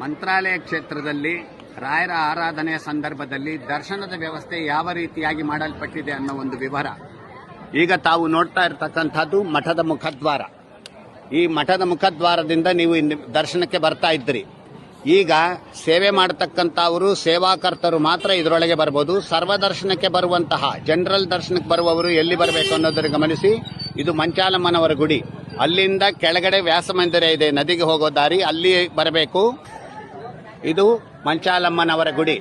ಮಂತ್ರಾಲಯ ಕ್ಷೇತ್ರದಲ್ಲಿ ರಾಯರ ಆರಾಧನೆಯ ಸಂದರ್ಭದಲ್ಲಿ ದರ್ಶನದ ವ್ಯವಸ್ಥೆ ಯಾವ ರೀತಿಯಾಗಿ ಮಾಡಲ್ಪಟ್ಟಿದೆ ಅನ್ನೋ ಒಂದು ವಿವರ. ಈಗ ತಾವು ನೋಡ್ತಾ ಇರತಕ್ಕಂಥದ್ದು ಮಠದ ಮುಖದ್ವಾರ. ಈ ಮಠದ ಮುಖದ್ವಾರದಿಂದ ನೀವು ದರ್ಶನಕ್ಕೆ ಬರ್ತಾ ಇದ್ರಿ. ಈಗ ಸೇವೆ ಮಾಡತಕ್ಕಂಥವರು ಸೇವಾಕರ್ತರು ಮಾತ್ರ ಇದರೊಳಗೆ ಬರ್ಬೋದು. ಸರ್ವದರ್ಶನಕ್ಕೆ ಬರುವಂತಹ ಜನರಲ್ ದರ್ಶನಕ್ಕೆ ಬರುವವರು ಎಲ್ಲಿ ಬರಬೇಕು ಅನ್ನೋದನ್ನು ಗಮನಿಸಿ. ಇದು ಮಂಚಾಲಮ್ಮನವರ ಗುಡಿ. ಅಲ್ಲಿಂದ ಕೆಳಗಡೆ ವ್ಯಾಸಮಂದಿರ ಇದೆ, ನದಿಗೆ ಹೋಗೋ ದಾರಿ, ಅಲ್ಲಿ ಬರಬೇಕು. ಇದು ಮಂಚಾಲಮ್ಮನವರ ಗುಡಿ.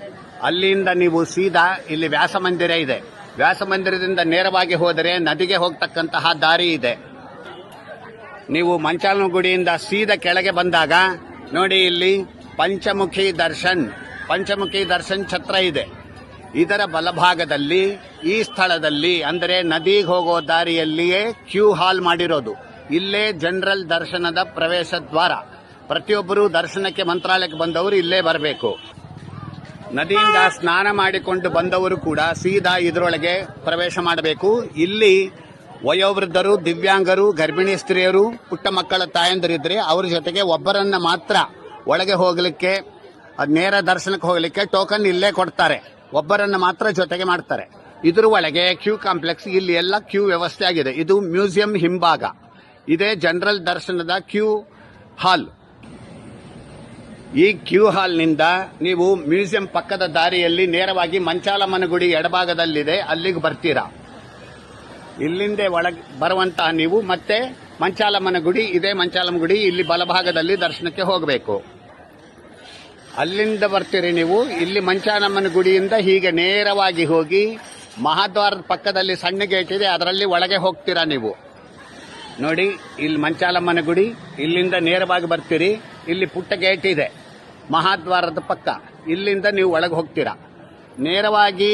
ಅಲ್ಲಿಂದ ನೀವು ಸೀದಾ ಇಲ್ಲಿ ವ್ಯಾಸಮಂದಿರ ಇದೆ. ವ್ಯಾಸಮಂದಿರದಿಂದ ನೇರವಾಗಿ ಹೋದರೆ ನದಿಗೆ ಹೋಗ್ತಕ್ಕಂತಹ ದಾರಿ ಇದೆ. ನೀವು ಮಂಚಾಲಮ್ಮ ಗುಡಿಯಿಂದ ಸೀದಾ ಕೆಳಗೆ ಬಂದಾಗ ನೋಡಿ, ಇಲ್ಲಿ ಪಂಚಮುಖಿ ದರ್ಶನ್ ಛತ್ರ ಇದೆ. ಇದರ ಬಲಭಾಗದಲ್ಲಿ ಈ ಸ್ಥಳದಲ್ಲಿ ಅಂದರೆ ನದಿಗೆ ಹೋಗೋ ದಾರಿಯಲ್ಲಿಯೇ ಕ್ಯೂ ಹಾಲ್ ಮಾಡಿರೋದು. ಇಲ್ಲೇ ಜನರಲ್ ದರ್ಶನದ ಪ್ರವೇಶ ದ್ವಾರ. ಪ್ರತಿಯೊಬ್ಬರು ದರ್ಶನಕ್ಕೆ ಮಂತ್ರಾಲಯಕ್ಕೆ ಬಂದವರು ಇಲ್ಲೇ ಬರಬೇಕು. ನದಿಯಿಂದ ಸ್ನಾನ ಮಾಡಿಕೊಂಡು ಬಂದವರು ಕೂಡ ಸೀದಾ ಇದರೊಳಗೆ ಪ್ರವೇಶ ಮಾಡಬೇಕು. ಇಲ್ಲಿ ವಯೋವೃದ್ಧರು, ದಿವ್ಯಾಂಗರು, ಗರ್ಭಿಣಿ ಸ್ತ್ರೀಯರು, ಪುಟ್ಟ ಮಕ್ಕಳ ತಾಯಂದಿರಿದ್ರೆ ಅವ್ರ ಜೊತೆಗೆ ಒಬ್ಬರನ್ನ ಮಾತ್ರ ಒಳಗೆ ಹೋಗಲಿಕ್ಕೆ, ನೇರ ದರ್ಶನಕ್ಕೆ ಹೋಗಲಿಕ್ಕೆ ಟೋಕನ್ ಇಲ್ಲೇ ಕೊಡ್ತಾರೆ. ಒಬ್ಬರನ್ನ ಮಾತ್ರ ಜೊತೆಗೆ ಮಾಡ್ತಾರೆ. ಇದ್ರ ಒಳಗೆ ಕ್ಯೂ ಕಾಂಪ್ಲೆಕ್ಸ್, ಇಲ್ಲಿ ಎಲ್ಲ ಕ್ಯೂ ವ್ಯವಸ್ಥೆ ಆಗಿದೆ. ಇದು ಮ್ಯೂಸಿಯಂ ಹಿಂಭಾಗ. ಇದೇ ಜನರಲ್ ದರ್ಶನದ ಕ್ಯೂ ಹಾಲ್. ಈ ಕ್ಯೂ ಹಾಲ್ನಿಂದ ನೀವು ಮ್ಯೂಸಿಯಂ ಪಕ್ಕದ ದಾರಿಯಲ್ಲಿ ನೇರವಾಗಿ ಮಂಚಾಲಮ್ಮನ ಗುಡಿ ಎಡಭಾಗದಲ್ಲಿದೆ, ಅಲ್ಲಿಗೆ ಬರ್ತೀರಾ. ಇಲ್ಲಿಂದ ಒಳಗೆ ಬರುವಂತಹ ನೀವು ಮತ್ತೆ ಮಂಚಾಲಮ್ಮನ ಗುಡಿ, ಇದೇ ಮಂಚಾಲಮ್ಮ ಗುಡಿ, ಇಲ್ಲಿ ಬಲಭಾಗದಲ್ಲಿ ದರ್ಶನಕ್ಕೆ ಹೋಗಬೇಕು. ಅಲ್ಲಿಂದ ಬರ್ತೀರಿ ನೀವು. ಇಲ್ಲಿ ಮಂಚಾಲಮ್ಮನ ಗುಡಿಯಿಂದ ಹೀಗೆ ನೇರವಾಗಿ ಹೋಗಿ ಮಹಾದ್ವಾರದ ಪಕ್ಕದಲ್ಲಿ ಸಣ್ಣ ಗೇಟ್ ಇದೆ, ಅದರಲ್ಲಿ ಒಳಗೆ ಹೋಗ್ತೀರಾ ನೀವು. ನೋಡಿ, ಇಲ್ಲಿ ಮಂಚಾಲಮ್ಮನ ಗುಡಿ. ಇಲ್ಲಿಂದ ನೇರವಾಗಿ ಬರ್ತೀರಿ. ಇಲ್ಲಿ ಪುಟ್ಟ ಗೇಟ್ ಇದೆ ಮಹಾದ್ವಾರದ ಪಕ್ಕ. ಇಲ್ಲಿಂದ ನೀವು ಒಳಗೆ ಹೋಗ್ತೀರಾ. ನೇರವಾಗಿ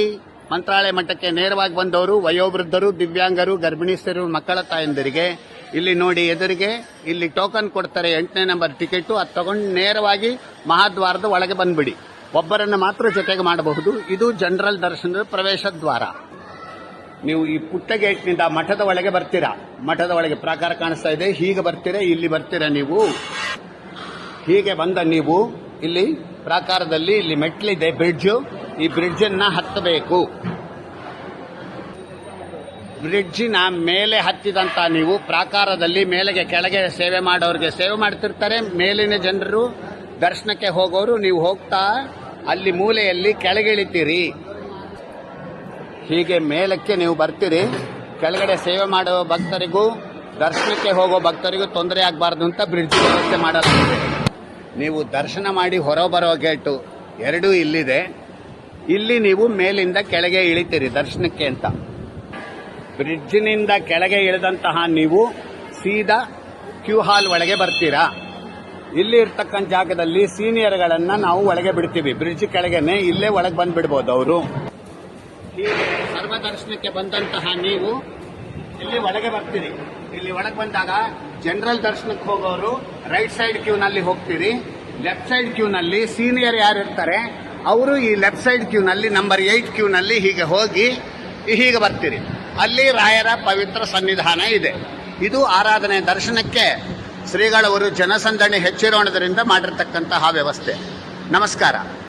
ಮಂತ್ರಾಲಯ ಮಠಕ್ಕೆ ನೇರವಾಗಿ ಬಂದವರು ವಯೋವೃದ್ಧರು, ದಿವ್ಯಾಂಗರು, ಗರ್ಭಿಣಿ ಸ್ತ್ರೀಯರು, ಮಕ್ಕಳ ತಾಯಂದಿರಿಗೆ ಇಲ್ಲಿ ನೋಡಿ ಎದುರಿಗೆ ಇಲ್ಲಿ ಟೋಕನ್ ಕೊಡ್ತಾರೆ, 8ನೇ ನಂಬರ್ ಟಿಕೆಟ್. ಅದು ತಗೊಂಡು ನೇರವಾಗಿ ಮಹಾದ್ವಾರದ ಒಳಗೆ ಬಂದ್ಬಿಡಿ. ಒಬ್ಬರನ್ನು ಮಾತ್ರ ಜೊತೆಗೆ ಮಾಡಬಹುದು. ಇದು ಜನರಲ್ ದರ್ಶನದ ಪ್ರವೇಶ ದ್ವಾರ. ನೀವು ಈ ಪುಟ್ಟ ಗೇಟ್ನಿಂದ ಮಠದ ಒಳಗೆ ಬರ್ತೀರಾ. ಮಠದ ಒಳಗೆ ಪ್ರಾಕಾರ ಕಾಣಿಸ್ತಾ ಇದೆ, ಹೀಗೆ ಬರ್ತೀರಾ. ಇಲ್ಲಿ ಬರ್ತೀರಾ ನೀವು. ಹೀಗೆ ಬಂದ ನೀವು ಇಲ್ಲಿ ಪ್ರಾಕಾರದಲ್ಲಿ ಇಲ್ಲಿ ಮೆಟ್ಲಿದೆ, ಬ್ರಿಡ್ಜ್. ಈ ಬ್ರಿಡ್ಜ್ ಅನ್ನ ಹತ್ತಬೇಕು. ಬ್ರಿಡ್ಜಿನ ಮೇಲೆ ಹತ್ತಿದಂತ ನೀವು ಪ್ರಾಕಾರದಲ್ಲಿ ಮೇಲೆಗೆ ಕೆಳಗೆ ಸೇವೆ ಮಾಡೋರಿಗೆ ಸೇವೆ ಮಾಡ್ತಿರ್ತಾರೆ. ಮೇಲಿನ ಜನರು ದರ್ಶನಕ್ಕೆ ಹೋಗೋರು ನೀವು ಹೋಗ್ತಾ ಅಲ್ಲಿ ಮೂಲೆಯಲ್ಲಿ ಕೆಳಗಿಳಿತೀರಿ. ಹೀಗೆ ಮೇಲಕ್ಕೆ ನೀವು ಬರ್ತೀರಿ. ಕೆಳಗಡೆ ಸೇವೆ ಮಾಡುವ ಭಕ್ತರಿಗೂ ದರ್ಶನಕ್ಕೆ ಹೋಗೋ ಭಕ್ತರಿಗೂ ತೊಂದರೆ ಆಗಬಾರ್ದು ಅಂತ ಬ್ರಿಡ್ಜ್ ವ್ಯವಸ್ಥೆ ಮಾಡಲಾಗಿದೆ. ನೀವು ದರ್ಶನ ಮಾಡಿ ಹೊರಬರೋ ಗೇಟು ಎರಡೂ ಇಲ್ಲಿದೆ. ಇಲ್ಲಿ ನೀವು ಮೇಲಿಂದ ಕೆಳಗೆ ಇಳಿತೀರಿ ದರ್ಶನಕ್ಕೆ ಅಂತ. ಬ್ರಿಡ್ಜಿನಿಂದ ಕೆಳಗೆ ಇಳಿದಂತಹ ನೀವು ಸೀದಾ ಕ್ಯೂ ಹಾಲ್ ಒಳಗೆ ಬರ್ತೀರಾ. ಇಲ್ಲಿ ಇರ್ತಕ್ಕಂಥ ಜಾಗದಲ್ಲಿ ಸೀನಿಯರ್ಗಳನ್ನ ನಾವು ಒಳಗೆ ಬಿಡ್ತೀವಿ. ಬ್ರಿಡ್ಜ್ ಕೆಳಗೆನೆ ಇಲ್ಲೇ ಒಳಗೆ ಬಂದ್ಬಿಡ್ಬೋದು ಅವರು. ಹೀಗೆ ಸರ್ವದರ್ಶನಕ್ಕೆ ಬಂದಂತಹ ನೀವು ಇಲ್ಲಿ ಒಳಗೆ ಬರ್ತೀರಿ. ಇಲ್ಲಿ ಒಳಗೆ ಬಂದಾಗ ಜನರಲ್ ದರ್ಶನಕ್ಕೆ ಹೋಗೋರು ರೈಟ್ ಸೈಡ್ ಕ್ಯೂನಲ್ಲಿ ಹೋಗ್ತೀರಿ. ಲೆಫ್ಟ್ ಸೈಡ್ ಕ್ಯೂನಲ್ಲಿ ಸೀನಿಯರ್ ಯಾರು ಇರ್ತಾರೆ ಅವರು ಈ ಲೆಫ್ಟ್ ಸೈಡ್ ಕ್ಯೂನಲ್ಲಿ ನಂಬರ್ 8 ಕ್ಯೂನಲ್ಲಿ ಹೀಗೆ ಹೋಗಿ ಹೀಗೆ ಬರ್ತೀರಿ. ಅಲ್ಲಿ ರಾಯರ ಪವಿತ್ರ ಸನ್ನಿಧಾನ ಇದೆ. ಇದು ಆರಾಧನೆ ದರ್ಶನಕ್ಕೆ ಶ್ರೀಗಳವರು ಜನಸಂದಣಿ ಹೆಚ್ಚಿರೋಣದಿಂದ ಮಾಡಿರ್ತಕ್ಕಂತಹ ವ್ಯವಸ್ಥೆ. ನಮಸ್ಕಾರ.